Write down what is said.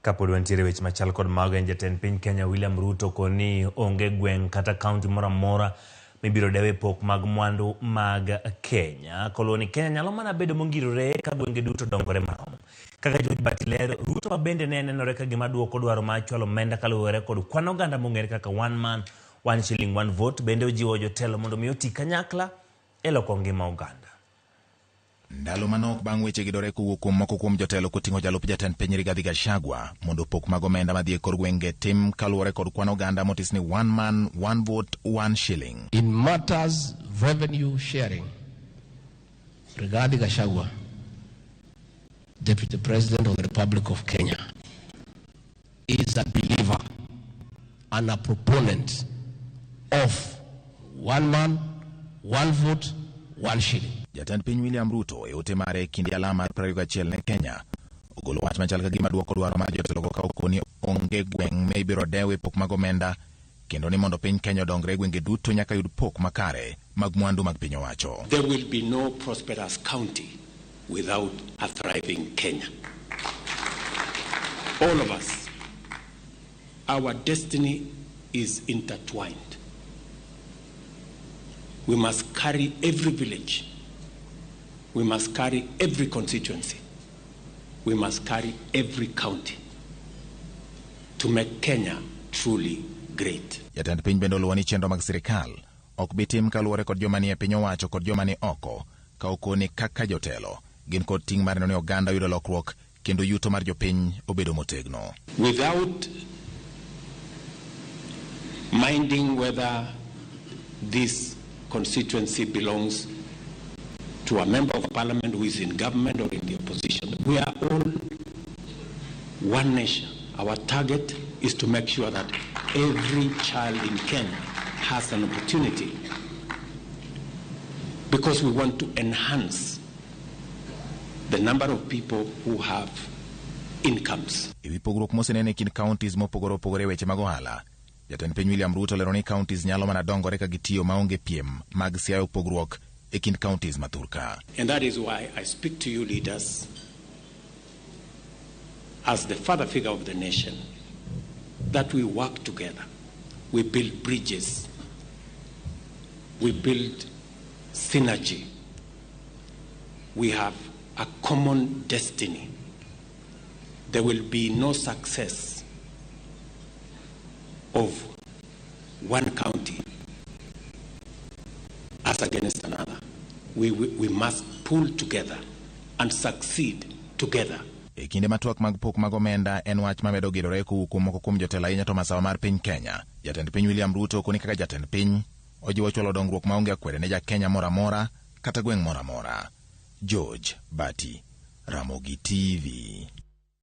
Kapod wantiere weche machal kod mago, jatend piny Kenya William Ruto koni onge gweng' kata kaunti moro amora mibiro dewe pok mag mwandu mag Kenya. Koloni Kenya nyalo mana bedo mongirore ka gwenge duto dongore marom. Kaka George Bati lero, Ruto mabende ne nenore ka gima duoko dwaro machwalo omenda kaluwore kod kwan oganda mong'ere kaka one man, one shilling, one vote. Bende ojiwo jotelo mondo mi oti kanyakla e loko ngima oganda. Ndalo manok bang' weche gidore kuwuok kuom moko kuom jotelo koting'o jalup jatend piny Rigathi Gachagua mondo pok mag omenda madhi e kor gwenge tim kaluwore kod kwan oganda motis ni one man, one vote, one shilling. In matters revenue sharing, Rigathi Gachagua, Deputy President of the Republic of Kenya, is a believer and a proponent of one man, one vote, one shilling. Jatend piny William Ruto e ote mare kindi alama 21 ne Kenya ogolo wach machal ka gima duoko dwaro mar jotelo ka okoni onge gweng' me ibiro dewe pok mag omenda kendo ni mondo piny Kenya odongre gwenge duto nyaka yud pok makare mag mwandu mag piny owacho. There will be no prosperous county without a thriving Kenya. All of us, our destiny is intertwined. We must carry every village. We must carry every constituency. We must carry every county to make Kenya truly great. Jatend piny bende oluwo ni chenro mag sirikal ok bi tim kaluwore kod joma ni e piny owacho kod joma ni oko ka okoni kaka jotelo gin kod ting' mar neno ni oganda yudo lokruok kendo yuto mar jopiny obedo motegno. Without minding whether this constituency belongs to a member of parliament who is in government or in the opposition, we are all one nation. Our target is to make sure that every child in Kenya has an opportunity, because we want to enhance the number of people who have incomes. Ewi pogruok mosenene kind counties mopogore opogore weche mag ohala, jatend piny William Ruto lero ni counties nyalo mana dongore ka gitiyo maonge piem mag siayo pogruok e kind counties maturka. And that is why I speak to you leaders as the father figure of the nation, that we work together. We build bridges. We build synergy. We have a common destiny. There will be no success of one county as against another. We must pull together and succeed together. E kinde matuak mag pok mag omenda en wach mamedo gidore kuom moko kuom jotelo ahinya to masawa mar piny Kenya. Jatend piny William Ruto koni kaka jatend piny ojiwo chwalo dongruok maonge akwede ne ja-Kenya mora mora kata gweng' mora mora. George Bati, Ramogi TV.